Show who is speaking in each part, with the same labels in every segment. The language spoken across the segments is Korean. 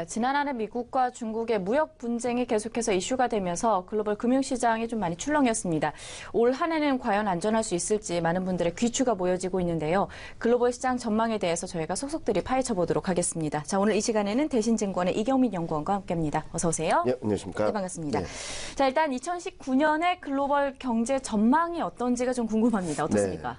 Speaker 1: 지난 한 해 미국과 중국의 무역 분쟁이 계속해서 이슈가 되면서 글로벌 금융시장이 좀 많이 출렁였습니다. 올 한 해는 과연 안전할 수 있을지 많은 분들의 귀추가 모여지고 있는데요. 글로벌 시장 전망에 대해서 저희가 속속들이 파헤쳐 보도록 하겠습니다. 자, 오늘 이 시간에는 대신증권의 이경민 연구원과 함께합니다. 어서 오세요.
Speaker 2: 네, 안녕하십니까.
Speaker 1: 네, 반갑습니다.
Speaker 2: 네.
Speaker 1: 자, 일단 2019년의 글로벌 경제 전망이 어떤지가 좀 궁금합니다. 어떻습니까?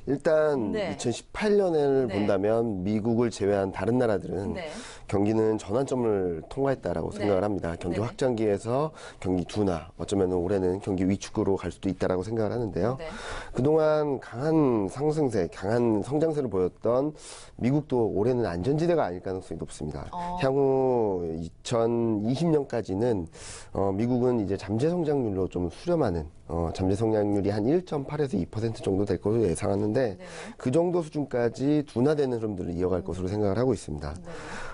Speaker 2: 일단
Speaker 1: 네.
Speaker 2: 2018년을
Speaker 1: 네.
Speaker 2: 본다면 미국을 제외한 다른 나라들은
Speaker 1: 네.
Speaker 2: 경기는 전환점을 통과했다라고
Speaker 1: 네.
Speaker 2: 생각을 합니다. 경기
Speaker 1: 네.
Speaker 2: 확장기에서 경기 둔화, 어쩌면 올해는 경기 위축으로 갈 수도 있다라고 생각을 하는데요.
Speaker 1: 네.
Speaker 2: 그동안 강한 상승세, 강한 성장세를 보였던 미국도 올해는 안전지대가 아닐 가능성이 높습니다. 향후 2020년까지는 미국은 이제 잠재 성장률로 좀 수렴하는 잠재 성장률이 한 1.8에서 2% 정도 될 것으로 예상하는데
Speaker 1: 네.
Speaker 2: 그 정도 수준까지 둔화되는 흐름들을 이어갈 것으로 생각을 하고 있습니다.
Speaker 1: 네.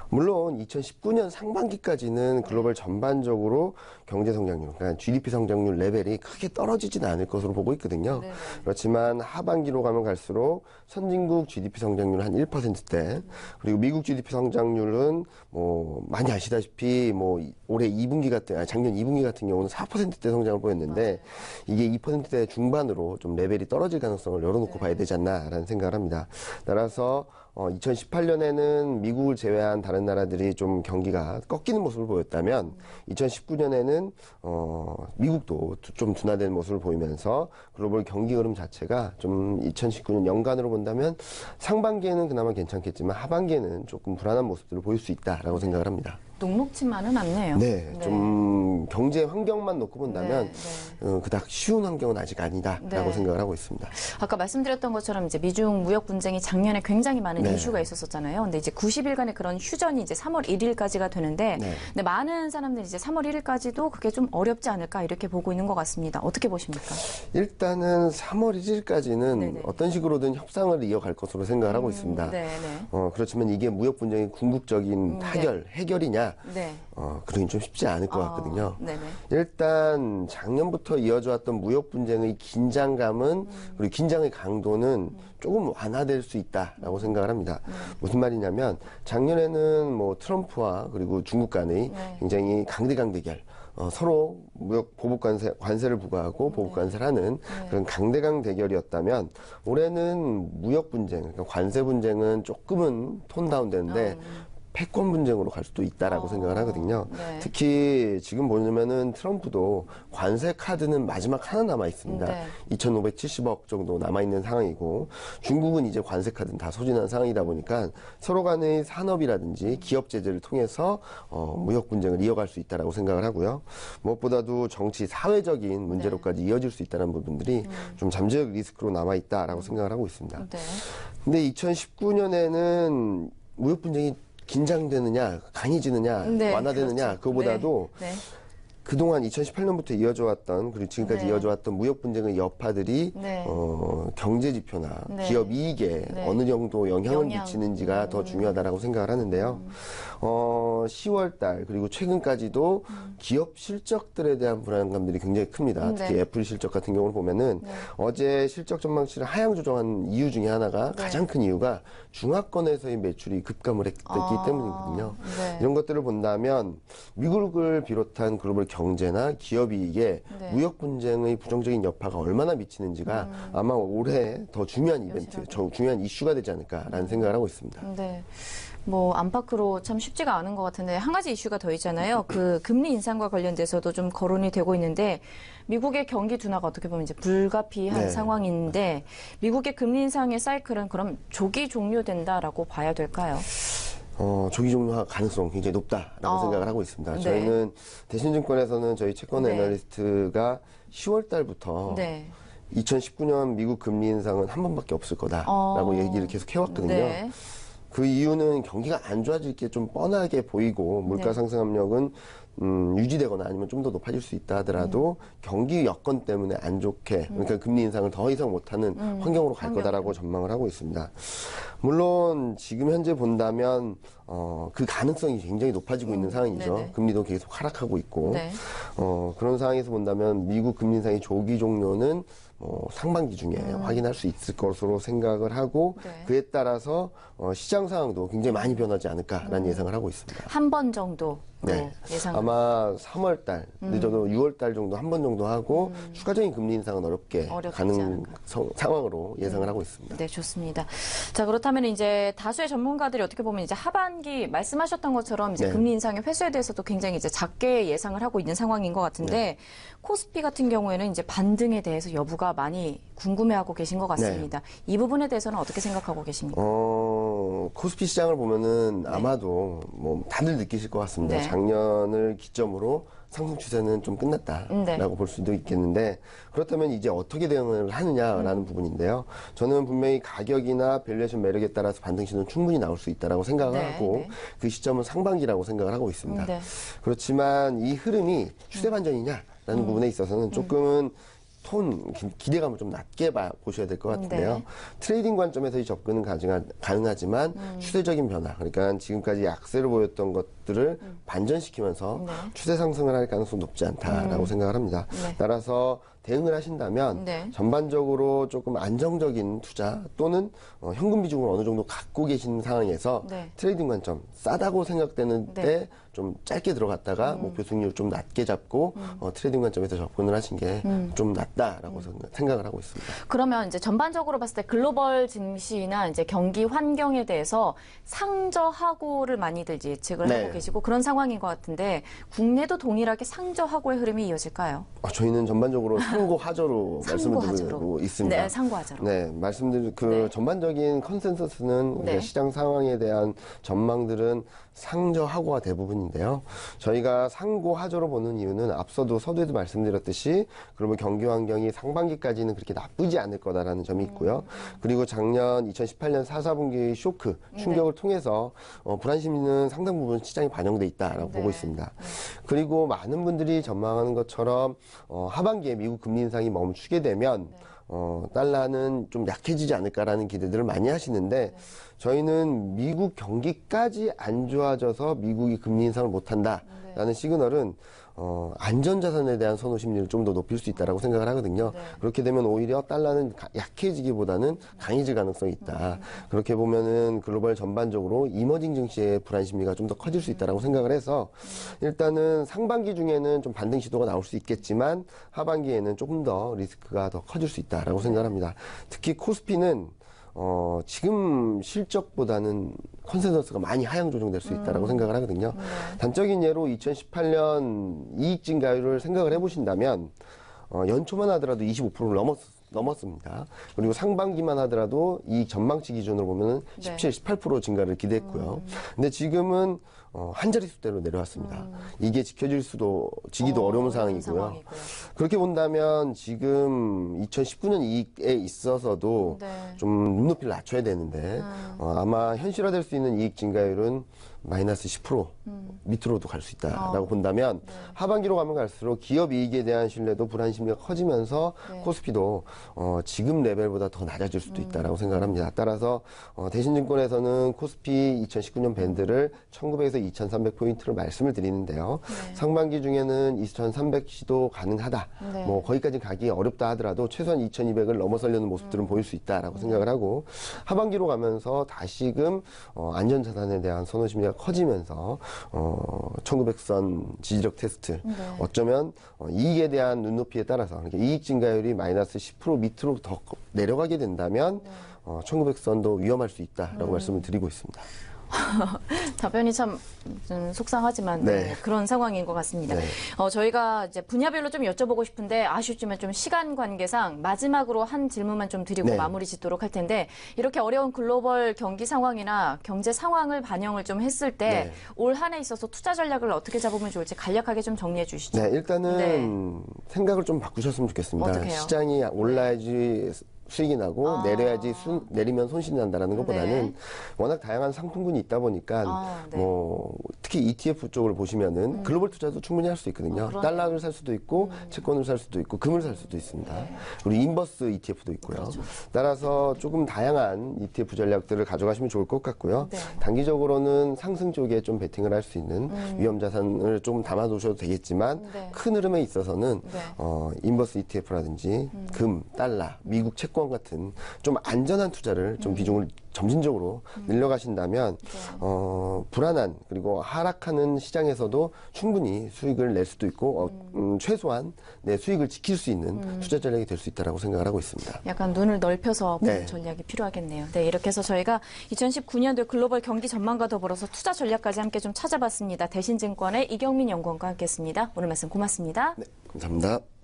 Speaker 2: 물론 2019년 상반기까지는 글로벌 전반적으로 경제 성장률, 그러니까 GDP 성장률 레벨이 크게 떨어지지는 않을 것으로 보고 있거든요.
Speaker 1: 네네.
Speaker 2: 그렇지만 하반기로 가면 갈수록 선진국 GDP 성장률 한 1%대, 그리고 미국 GDP 성장률은 뭐 많이 아시다시피 뭐 올해 2분기 작년 2분기 같은 경우는 4%대 성장을 보였는데 이게 2%대 중반으로 좀 레벨이 떨어질 가능성을 열어놓고 봐야 되지 않나라는 생각을 합니다. 따라서 2018년에는 미국을 제외한 다른 나라들이 좀 경기가 꺾이는 모습을 보였다면 2019년에는 미국도 좀 둔화된 모습을 보이면서 글로벌 경기 흐름 자체가 좀 2019년 연간으로 본다면 상반기에는 그나마 괜찮겠지만 하반기에는 조금 불안한 모습들을 보일 수 있다라고 생각을 합니다.
Speaker 1: 녹록지만은 않네요.
Speaker 2: 네, 좀 경제 환경만 놓고 본다면 그닥 쉬운 환경은 아직 아니다라고
Speaker 1: 네.
Speaker 2: 생각을 하고 있습니다.
Speaker 1: 아까 말씀드렸던 것처럼 이제 미중 무역 분쟁이 작년에 굉장히 많은
Speaker 2: 네.
Speaker 1: 이슈가 있었었잖아요. 근데 이제 90일간의 그런 휴전이 이제 3월 1일까지가 되는데,
Speaker 2: 네.
Speaker 1: 근데 많은 사람들이 이제 3월 1일까지도 그게 좀 어렵지 않을까 이렇게 보고 있는 것 같습니다. 어떻게 보십니까?
Speaker 2: 일단은 3월 1일까지는
Speaker 1: 네네.
Speaker 2: 어떤 식으로든 협상을 이어갈 것으로 생각을 하고 있습니다.
Speaker 1: 네,
Speaker 2: 그렇지만 이게 무역 분쟁의 궁극적인 해결이냐?
Speaker 1: 네.
Speaker 2: 그러긴 좀 쉽지 않을 것 같거든요.
Speaker 1: 네네.
Speaker 2: 일단 작년부터 이어져 왔던 무역 분쟁의 긴장감은 그리고 긴장의 강도는 조금 완화될 수 있다라고 생각을 합니다. 무슨 말이냐면 작년에는 뭐 트럼프와 그리고 중국 간의 굉장히 강대강 대결, 서로 무역 보복 관세를 부과하고 보복 관세를 하는 그런 강대강 대결이었다면 올해는 무역 분쟁, 그러니까 관세 분쟁은 조금은 톤 다운 되는데 패권 분쟁으로 갈 수도 있다라고 생각을 하거든요.
Speaker 1: 네.
Speaker 2: 특히 지금 보면은 트럼프도 관세 카드는 마지막 하나 남아 있습니다.
Speaker 1: 네.
Speaker 2: 2,570억 정도 남아 있는 상황이고 중국은 이제 관세 카드는 다 소진한 상황이다 보니까 서로 간의 산업이라든지 기업 제재를 통해서 무역 분쟁을 이어갈 수 있다라고 생각을 하고요. 무엇보다도 정치 사회적인 문제로까지 이어질 수 있다는 부분들이 좀 잠재적 리스크로 남아 있다라고 생각을 하고 있습니다.
Speaker 1: 네.
Speaker 2: 근데 2019년에는 무역 분쟁이 긴장되느냐, 강해지느냐,
Speaker 1: 네,
Speaker 2: 완화되느냐,
Speaker 1: 그렇죠.
Speaker 2: 그거보다도
Speaker 1: 네.
Speaker 2: 그동안 2018년부터 이어져 왔던, 그리고 지금까지
Speaker 1: 네.
Speaker 2: 이어져 왔던 무역 분쟁의 여파들이,
Speaker 1: 네.
Speaker 2: 경제 지표나
Speaker 1: 네.
Speaker 2: 기업 이익에
Speaker 1: 네.
Speaker 2: 어느 정도 영향을 미치는지가 더 중요하다라고 생각을 하는데요. 10월 달, 그리고 최근까지도 기업 실적들에 대한 불안감들이 굉장히 큽니다. 특히
Speaker 1: 네.
Speaker 2: 애플 실적 같은 경우를 보면은 어제 실적 전망치를 하향 조정한 이유 중에 하나가 가장 큰 이유가 중화권에서의 매출이 급감을 했기 때문이거든요.
Speaker 1: 네.
Speaker 2: 이런 것들을 본다면 미국을 비롯한 글로벌 경제나 기업 이익에
Speaker 1: 네.
Speaker 2: 무역 분쟁의 부정적인 여파가 얼마나 미치는지가 아마 올해 더 중요한 이벤트, 중요한 이슈가 되지 않을까라는 생각을 하고 있습니다.
Speaker 1: 네. 뭐 안팎으로 참 쉽지가 않은 것 같은데 한 가지 이슈가 더 있잖아요. 그 금리 인상과 관련돼서도 좀 거론이 되고 있는데 미국의 경기 둔화가 어떻게 보면 이제 불가피한
Speaker 2: 네.
Speaker 1: 상황인데 미국의 금리 인상의 사이클은 그럼 조기 종료된다라고 봐야 될까요?
Speaker 2: 조기 종료 가능성 굉장히 높다라고 생각을 하고 있습니다.
Speaker 1: 네.
Speaker 2: 저희는 대신증권에서는 저희 채권
Speaker 1: 네.
Speaker 2: 애널리스트가 10월 달부터
Speaker 1: 네.
Speaker 2: 2019년 미국 금리 인상은 한 번밖에 없을 거다라고 얘기를 계속 해왔거든요.
Speaker 1: 네.
Speaker 2: 그 이유는 경기가 안 좋아질 게 좀 뻔하게 보이고 물가 상승 압력은 유지되거나 아니면 좀 더 높아질 수 있다 하더라도 경기 여건 때문에 안 좋게 그러니까 금리 인상을 더 이상 못하는 환경으로 갈 거다라고 전망을 하고 있습니다. 물론 지금 현재 본다면 그 가능성이 굉장히 높아지고 있는 상황이죠.
Speaker 1: 네네.
Speaker 2: 금리도 계속 하락하고 있고
Speaker 1: 네.
Speaker 2: 그런 상황에서 본다면 미국 금리 인상의 조기 종료는 상반기 중에 확인할 수 있을 것으로 생각을 하고
Speaker 1: 네.
Speaker 2: 그에 따라서 시장 상황도 굉장히 많이 변하지 않을까라는 예상을 하고 있습니다.
Speaker 1: 한 번 정도
Speaker 2: 네.
Speaker 1: 예상.
Speaker 2: 아마 3월 달, 늦어도 6월 달 정도 한 번 정도 하고 추가적인 금리 인상은 어렵게
Speaker 1: 어렵지
Speaker 2: 가는
Speaker 1: 않을까.
Speaker 2: 상황으로 예상을 하고 있습니다.
Speaker 1: 네, 좋습니다. 자, 그렇다면 이제 다수의 전문가들이 어떻게 보면 이제 하반기 말씀하셨던 것처럼 이제
Speaker 2: 네.
Speaker 1: 금리 인상의 회수에 대해서도 굉장히 이제 작게 예상을 하고 있는 상황인 것 같은데
Speaker 2: 네.
Speaker 1: 코스피 같은 경우에는 이제 반등에 대해서 여부가 많이 궁금해하고 계신 것 같습니다. 이 부분에 대해서는 어떻게 생각하고 계십니까?
Speaker 2: 코스피 시장을 보면은 아마도 뭐 다들 느끼실 것 같습니다.
Speaker 1: 네.
Speaker 2: 작년을 기점으로 상승 추세는 좀 끝났다라고
Speaker 1: 네.
Speaker 2: 볼 수도 있겠는데 그렇다면 이제 어떻게 대응을 하느냐라는 부분인데요. 저는 분명히 가격이나 밸류에이션 매력에 따라서 반등 신호는 충분히 나올 수 있다라고 생각을
Speaker 1: 네,
Speaker 2: 하고
Speaker 1: 네.
Speaker 2: 그 시점은 상반기라고 생각을 하고 있습니다.
Speaker 1: 네.
Speaker 2: 그렇지만 이 흐름이 추세 반전이냐라는 부분에 있어서는 조금은 기대감을 좀 낮게 보셔야 될 것 같은데요.
Speaker 1: 네.
Speaker 2: 트레이딩 관점에서의 접근은 가능하지만 추세적인 변화, 그러니까 지금까지 약세를 보였던 것들을 반전시키면서
Speaker 1: 네.
Speaker 2: 추세 상승을 할 가능성이 높지 않다라고 생각을 합니다.
Speaker 1: 네.
Speaker 2: 따라서 대응을 하신다면
Speaker 1: 네.
Speaker 2: 전반적으로 조금 안정적인 투자 또는 현금 비중을 어느 정도 갖고 계신 상황에서
Speaker 1: 네.
Speaker 2: 트레이딩 관점 싸다고 생각되는
Speaker 1: 네.
Speaker 2: 때 좀 짧게 들어갔다가 목표 수익률 좀 낮게 잡고 트레이딩 관점에서 접근을 하신 게 좀 낫다라고 생각을 하고 있습니다.
Speaker 1: 그러면 이제 전반적으로 봤을 때 글로벌 증시나 이제 경기 환경에 대해서 상저하고를 많이들 이제 예측을
Speaker 2: 네.
Speaker 1: 하고 계시고 그런 상황인 것 같은데 국내도 동일하게 상저하고의 흐름이 이어질까요?
Speaker 2: 저희는 전반적으로 상고하저로 말씀을
Speaker 1: 상고하저로.
Speaker 2: 드리고 있습니다.
Speaker 1: 네, 상고하저로.
Speaker 2: 네, 말씀드린
Speaker 1: 네.
Speaker 2: 전반적인 컨센서스는
Speaker 1: 네.
Speaker 2: 시장 상황에 대한 전망들은 상저하고가 대부분인데요. 저희가 상고하저로 보는 이유는 앞서도 서두에도 말씀드렸듯이 글로벌 경기 환경이 상반기까지는 그렇게 나쁘지 않을 거다라는 점이 있고요. 그리고 작년 2018년 4, 4분기 쇼크 충격을 통해서 불안 심리는 상당 부분 시장에 반영돼 있다라고
Speaker 1: 네.
Speaker 2: 보고 있습니다. 그리고 많은 분들이 전망하는 것처럼 하반기에 미국 금리 인상이 멈추게 되면 달러는 좀 약해지지 않을까라는 기대들을 많이 하시는데 저희는 미국 경기까지 안 좋아져서 미국이 금리 인상을 못한다라는 시그널은 안전자산에 대한 선호 심리를 좀 더 높일 수 있다라고 생각을 하거든요.
Speaker 1: 네.
Speaker 2: 그렇게 되면 오히려 달러는 약해지기보다는 강해질 가능성이 있다. 그렇게 보면은 글로벌 전반적으로 이머징 증시의 불안 심리가 좀 더 커질 수 있다라고 생각을 해서 일단은 상반기 중에는 좀 반등 시도가 나올 수 있겠지만 하반기에는 조금 더 리스크가 더 커질 수 있다라고 생각을 합니다. 특히 코스피는 지금 실적보다는 컨센서스가 많이 하향 조정될 수 있다라고 생각을 하거든요. 단적인 예로 2018년 이익 증가율을 생각을 해보신다면 연초만 하더라도 25%를 넘었습니다. 그리고 상반기만 하더라도 이익 전망치 기준으로 보면은 17, 18% 증가를 기대했고요. 근데 지금은 한 자릿수대로 내려왔습니다. 이게 지기도 어려운 상황이고요. 그렇게 본다면 지금 2019년 이익에 있어서도
Speaker 1: 네.
Speaker 2: 좀 눈높이를 낮춰야 되는데 아마 현실화될 수 있는 이익 증가율은 마이너스 10% 밑으로도 갈 수 있다라고 본다면 하반기로 가면 갈수록 기업 이익에 대한 신뢰도 불안 심리가 커지면서 코스피도 지금 레벨보다 더 낮아질 수도 있다라고 생각을 합니다. 따라서 대신증권에서는 코스피 2019년 밴드를 1900에서 2300포인트로 말씀을 드리는데요. 상반기 중에는 2300시도 가능하다.
Speaker 1: 네.
Speaker 2: 뭐 거기까지 가기 어렵다 하더라도 최소한 2200을 넘어서려는 모습들은 보일 수 있다라고 생각을 하고 하반기로 가면서 다시금 안전자산에 대한 선호 심리가 커지면서 1900선 지지력 테스트 어쩌면 이익에 대한 눈높이에 따라서 그러니까 이익 증가율이 마이너스 10% 밑으로 더 내려가게 된다면 1900선도 위험할 수 있다라고 말씀을 드리고 있습니다.
Speaker 1: 답변이 참 속상하지만
Speaker 2: 네.
Speaker 1: 그런 상황인 것 같습니다.
Speaker 2: 네.
Speaker 1: 저희가 이제 분야별로 좀 여쭤보고 싶은데 아쉽지만 좀 시간 관계상 마지막으로 한 질문만 좀 드리고
Speaker 2: 네.
Speaker 1: 마무리 짓도록 할 텐데 이렇게 어려운 글로벌 경기 상황이나 경제 상황을 반영을 좀 했을 때 올 한 해 있어서 투자 전략을 어떻게 잡으면 좋을지 간략하게 좀 정리해 주시죠.
Speaker 2: 네, 일단은 생각을 좀 바꾸셨으면 좋겠습니다.
Speaker 1: 어떻게 해요?
Speaker 2: 시장이 올라야지 수익이 나고 내려야지 내리면 손실이 난다라는 것보다는
Speaker 1: 네.
Speaker 2: 워낙 다양한 상품군이 있다 보니까
Speaker 1: 네.
Speaker 2: 뭐 특히 ETF 쪽을 보시면은 글로벌 투자도 충분히 할 수 있거든요.
Speaker 1: 그러네요.
Speaker 2: 달러를 살 수도 있고 채권을 살 수도 있고 금을 살 수도 있습니다. 그리고 인버스 ETF도 있고요.
Speaker 1: 그렇죠.
Speaker 2: 따라서 조금 다양한 ETF 전략들을 가져가시면 좋을 것 같고요.
Speaker 1: 네.
Speaker 2: 단기적으로는 상승 쪽에 좀 베팅을 할 수 있는 위험 자산을 좀 담아 두셔도 되겠지만
Speaker 1: 네.
Speaker 2: 큰 흐름에 있어서는
Speaker 1: 네.
Speaker 2: 인버스 ETF라든지 금, 달러, 미국 채권 같은 좀 안전한 투자를 좀 비중을 점진적으로 늘려가신다면 불안한 그리고 하락하는 시장에서도 충분히 수익을 낼 수도 있고 최소한 내 수익을 지킬 수 있는 투자 전략이 될 수 있다고 생각을 하고 있습니다.
Speaker 1: 약간 눈을 넓혀서 보는
Speaker 2: 네.
Speaker 1: 전략이 필요하겠네요. 네, 이렇게 해서 저희가 2019년도 글로벌 경기 전망과 더불어서 투자 전략까지 함께 좀 찾아봤습니다. 대신증권의 이경민 연구원과 함께했습니다. 오늘 말씀 고맙습니다.
Speaker 2: 네, 감사합니다.